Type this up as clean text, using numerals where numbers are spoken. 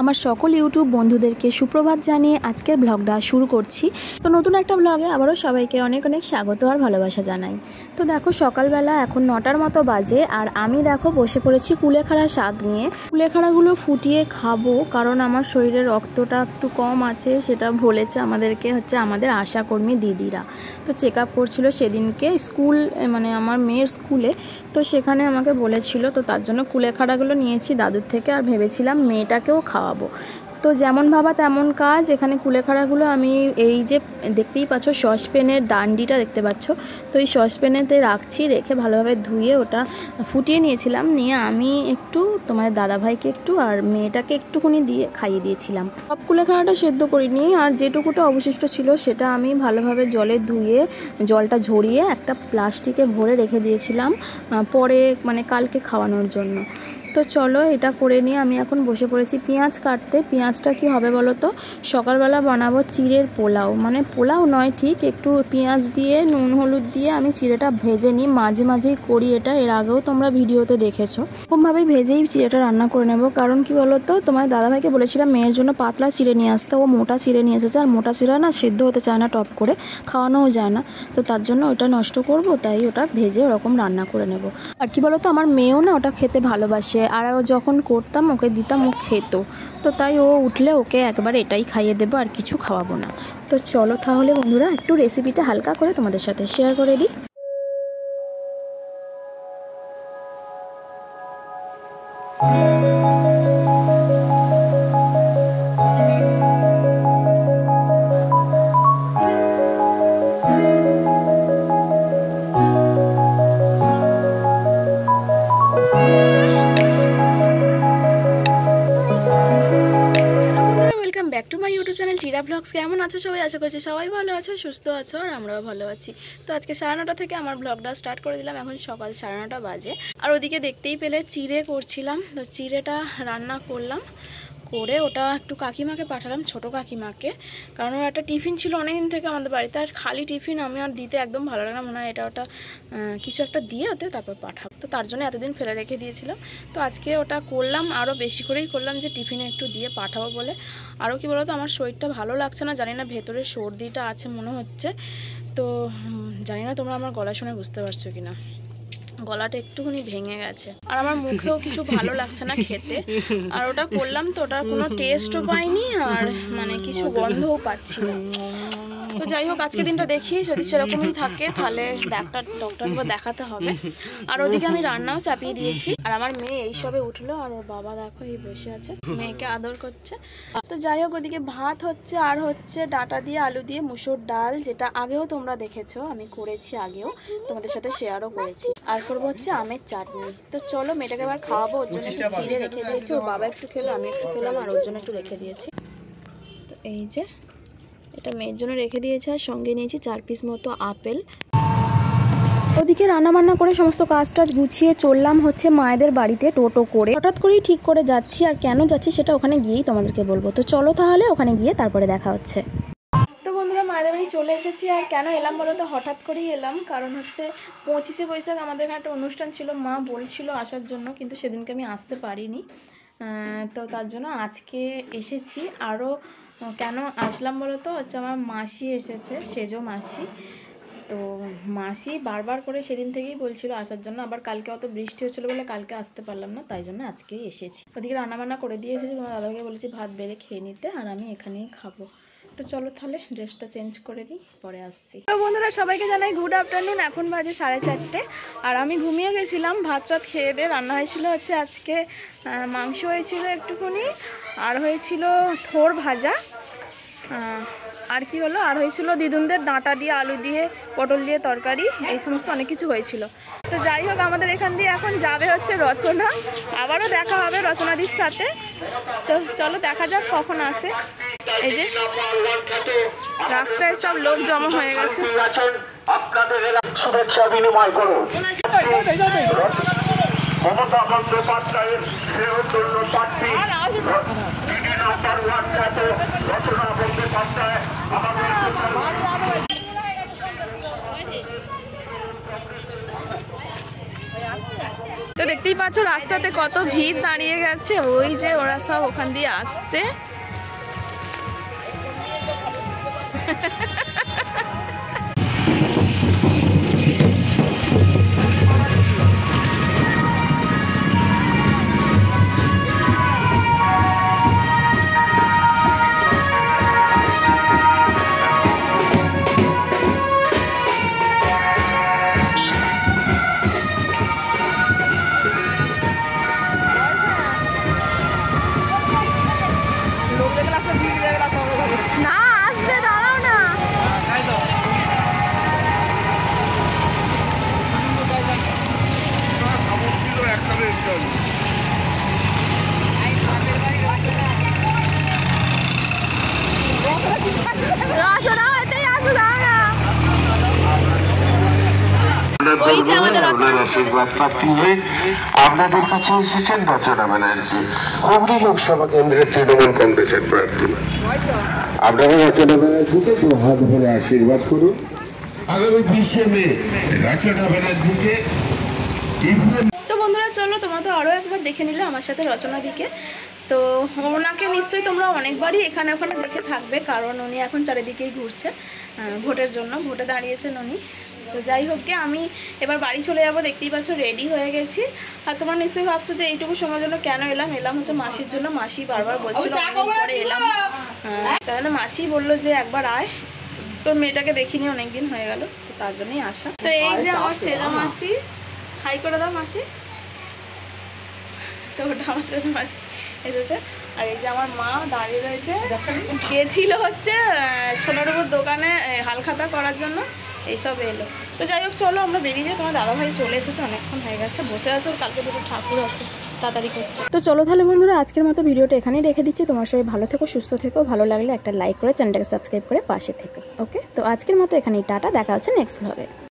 আমার সকল ইউটিউব বন্ধুদেরকে সুপ্রভাত জানিয়ে আজকের ব্লগটা শুরু করছি। তো নতুন একটা ব্লগে আবারও সবাইকে অনেক অনেক স্বাগত আর ভালোবাসা জানাই। তো দেখো সকালবেলা এখন 9টার মতো বাজে আর আমি দেখো বসে পড়েছি কুলেখাড়া শাক নিয়ে। কুলেখাড়াগুলো ফুটিয়ে খাবো কারণ আমার শরীরে রক্তটা একটু কম আছে, সেটা বলেছে আমাদেরকে আমাদের আশাকর্মী দিদিরা। তো চেক আপ করছিল সেদিনকে স্কুল, মানে আমার মেয়ের স্কুলে, তো সেখানে আমাকে বলেছিল, তো তার জন্য কুলেখাড়াগুলো নিয়েছি দাদুর থেকে আর ভেবেছিলাম মেয়েটাকেও খাওয়াবো। তো যেমন ভাবা তেমন কাজ। এখানে কুলেখাড়াগুলো আমি এই যে দেখতেই পাচ্ছ সসপ্যানের ডান্ডিটা দেখতে পাচ্ছ, তো এই সসপ্যানেতে রাখছি, রেখে ভালোভাবে ধুয়ে ওটা ফুটিয়ে নিয়েছিলাম। নিয়ে আমি একটু তোমাদের দাদাভাইকে একটু আর মেয়েটাকে একটুখানি দিয়ে খাইয়ে দিয়েছিলাম। সব কুলেখাড়াটা সেদ্ধ করিনি, আর যেটুকুটা অবশিষ্ট ছিল সেটা আমি ভালোভাবে জলে ধুয়ে জলটা ঝরিয়ে একটা প্লাস্টিকে ভরে রেখে দিয়েছিলাম পরে মানে কালকে খাওয়ানোর জন্য। তো চলো এটা করে নিয়ে আমি এখন বসে পড়েছি পেঁয়াজ কাটতে। পেঁয়াজটা কি হবে বলো তো, সকালবেলা বানাবো চিড়ের পোলাও, মানে পোলাও নয় ঠিক, একটু পেঁয়াজ দিয়ে নুন হলুদ দিয়ে আমি চিড়েটা ভেজে নিই, মাঝে মাঝেই করি এটা, এর আগেও তোমরা ভিডিওতে দেখেছো। এরকমভাবেই ভেজেই চিড়েটা রান্না করে নেব। কারণ কি বলো তো, তোমার দাদাভাইকে বলেছিলাম মেয়ের জন্য পাতলা চিড়ে নিয়ে আসতে, ও মোটা চিড়ে নিয়ে এসেছে, আর মোটা চিড়ে না সেদ্ধ হতে চায় না, টপ করে খাওয়ানোও যায় না, তো তার জন্য ওটা নষ্ট করব, তাই ওটা ভেজে ওরকম রান্না করে নেব। আর কি বলো তো, আমার মেয়েও না ওটা খেতে ভালোবাসে, আর যখন করতাম ওকে দিতাম, ও খেত, তো তাই ও উঠলে ওকে একবার এটাই খাইয়ে দেবো, আর কিছু খাওয়াবো না। তো চলো তাহলে বন্ধুরা একটু রেসিপিটা হালকা করে তোমাদের সাথে শেয়ার করে দিই। Back to my YouTube channel টিরা ব্লগস। কেমন আছো সবাই? আশা করছি সবাই ভালো আছো, সুস্থ আছো, আর আমরাও ভালো আছি। তো আজকে 9:30 থেকে আমার ব্লগটা স্টার্ট করে দিলাম, এখন সকাল 9:30 বাজে। আর ওদিকে দেখতেই পেলে চিড়ে করছিলাম, তো চিড়েটা রান্না করলাম, করে ওটা একটু কাকিমাকে পাঠালাম, ছোট কাকিমাকে, কারণ ওর একটা টিফিন ছিল অনেকদিন থেকে আমাদের বাড়িতে, আর খালি টিফিন আমি আর দিতে একদম ভালো লাগে না, মনে হয় এটা ওটা কিছু একটা দিয়ে ওতে তারপর পাঠাবো, তো তার জন্য এতদিন ফেলে রেখে দিয়েছিলাম। তো আজকে ওটা করলাম, আরও বেশি করেই করলাম, যে টিফিনে একটু দিয়ে পাঠাবো বলে। আরও কি বলতো, আমার শরীরটা ভালো লাগছে না, জানি না ভেতরে সর্দিটা আছে মনে হচ্ছে, তো জানি না তোমরা আমার গলা শুনে বুঝতে পারছো কিনা, গলাটা একটুখানি ভেঙে গেছে, আর আমার মুখেও কিছু ভালো লাগছে না খেতে। আর ওটা করলাম তো ওটার কোনো টেস্টও পাইনি, আর মানে কিছু গন্ধও পাচ্ছি না। তো যাই হোক, আজকে দিনটা দেখি, যদি সেরকমই থাকে তাহলে ডক্টর দেখাতে হবে। আর ওদিকে আমি রান্নাও চাপিয়ে দিয়েছি, আর আমার মেয়ে এইসবে উঠলো, আর ওর বাবা দেখো এই বসে আছে, মেয়েকে আদর করছে। তো যাই হোক, ওদিকে ভাত হচ্ছে, আর হচ্ছে ডাঁটা দিয়ে আলু দিয়ে মুসুর ডাল, যেটা আগেও তোমরা দেখেছো, আমি করেছি আগেও, তোমাদের সাথে শেয়ারও করেছি। আর করবো হচ্ছে আমের চাটনি। তো চলো মেয়েটাকে আবার খাওয়াবো, ওর জন্য একটু চিড়ে রেখে দিয়েছি, ও বাবা একটু খেলো, আমি একটু খেলাম, আর ওর জন্য একটু রেখে দিয়েছি। তো এই যে এটা মেয়ের জন্য রেখে দিয়েছে, আর সঙ্গে নিয়েছি 4 পিস মতো আপেল। ওদিকে রান্নাবান্না করে সমস্ত কাজ টাজ গুছিয়ে চললাম হচ্ছে মায়েদের বাড়িতে টোটো করে। হঠাৎ করেই ঠিক করে যাচ্ছি, আর কেন যাচ্ছি সেটা ওখানে গিয়েই তোমাদেরকে বলবো। তো চলো তাহলে ওখানে গিয়ে তারপরে দেখা হচ্ছে। তো বন্ধুরা মায়েদের বাড়ি চলে এসেছি, আর কেন এলাম বলো তো, হঠাৎ করেই এলাম, কারণ হচ্ছে 25শে বৈশাখ আমাদের এখানে একটা অনুষ্ঠান ছিল, মা বলছিল আসার জন্য, কিন্তু সেদিনকে আমি আসতে পারিনি, তো তার জন্য আজকে এসেছি। আরও কেন আসলাম বলো তো, হচ্ছে আমার মাসি এসেছে, সেজো মাসি, তো মাসি বারবার করে সেদিন থেকেই বলছিল আসার জন্য, আবার কালকে অত বৃষ্টি হচ্ছিলো বলে কালকে আসতে পারলাম না, তাই জন্য আজকেই এসেছি। ওদিকে রান্নাবান্না করে দিয়ে এসেছি, তোমার দাদাকে বলেছি ভাত বেড়ে খেয়ে নিতে, আর আমি এখানেই খাবো। তো চলো তাহলে ড্রেসটা চেঞ্জ করে নিই, পরে আসছি। তো বন্ধুরা সবাইকে জানাই গুড আফটারনুন। এখন বাজে 4:30, আর আমি ঘুমিয়ে গেছিলাম। ভাত রাত খেয়ে দিয়ে রান্না হয়েছিল হচ্ছে আজকে মাংস হয়েছিল একটুখানি, আর হয়েছিল থোড় ভাজা, আর কি হলো, আর হয়েছিল দিদুনদের ডাঁটা দিয়ে আলু দিয়ে পটল দিয়ে তরকারি, এই সমস্ত অনেক কিছু হয়েছিল। তো যাই হোক, আমাদের এখান দিয়ে এখন যাবে হচ্ছে রচনা, আবারও দেখা হবে রচনাদির সাথে। তো চলো দেখা যাক কখন আসে। এই যে রাস্তায় সব লোক জমা হয়ে গেছে। শুভেচ্ছা বিনিময় করুন। মমতা বন্দ্যোপাধ্যায়ের শ্রেয়ধন্য প্রার্থী নাম্বার 1 খ্যাত রচনা বন্দ্যোপাধ্যায় আমাদের তো দেখতেই পাচ্ছ রাস্তাতে কত ভিড় দাঁড়িয়ে গেছে, ওই যে ওরা সব ওখান দিয়ে আসছে। না আসবে, দাঁড়াও না। আপনাদের কাছে এসেছেন রচনা ব্যানার্জি, হুগলি লোকসভা কেন্দ্রের তৃণমূল কংগ্রেসের প্রার্থী। আপনারা রচনা ব্যানার্জিকে দু হাত ভরে আশীর্বাদ করুন। আগামী 20শে মে রচনা ব্যানার্জিকে। তো বন্ধুরা চলো, তোমরা তো আরও একবার দেখে নিলে আমার সাথে রচনা দিকে। তো ওনাকে নিশ্চয়ই তোমরা অনেকবারই এখানে ওখানে দেখে থাকবে, কারণ উনি এখন চারিদিকেই ঘুরছে ভোটের জন্য, ভোটে দাঁড়িয়েছেন উনি। তো যাই হোক গে, আমি এবার বাড়ি চলে যাবো। দেখতেই পাচ্ছ রেডি হয়ে গেছি। আর তোমার নিশ্চয়ই ভাবছো যে এইটুকু সময়ের জন্য কেন এলাম হচ্ছে মাসির জন্য। মাসি বারবার বলছিল পরে এলাম, তাহলে মাসি বললো যে একবার আয়, তোর মেয়েটাকে দেখিনি অনেকদিন হয়ে গেল, তো তার জন্যই আসা। তো এই যে আমার সেজা মাসি, হাই করে দাও মাসি। তো ওটা আমার সেজা মাসি এসেছে। আর এই যে আমার মা দাঁড়িয়ে রয়েছে, গেছিল হচ্ছে সোনার উপর দোকানে হালখাতা করার জন্য, এইসব এলো। তো যাই হোক চলো আমরা বেরিয়ে যাই। তোমার দাদাভাই চলে এসেছে, অনেকক্ষণ হয়ে গেছে, বসে আছে, কালকে দুটো ঠাকুর আছে, তাড়াতাড়ি করছে। তো চলো তাহলে বন্ধুরা আজকের মতো ভিডিওটা এখানেই রেখে দিচ্ছি। তোমার সবাই ভালো থেকো, সুস্থ থেকো, ভালো লাগলে একটা লাইক করে চ্যানেলটাকে সাবস্ক্রাইব করে পাশে থেকো। ওকে, তো আজকের মতো এখানেই টাটা, দেখা হচ্ছে নেক্সট ব্লগে।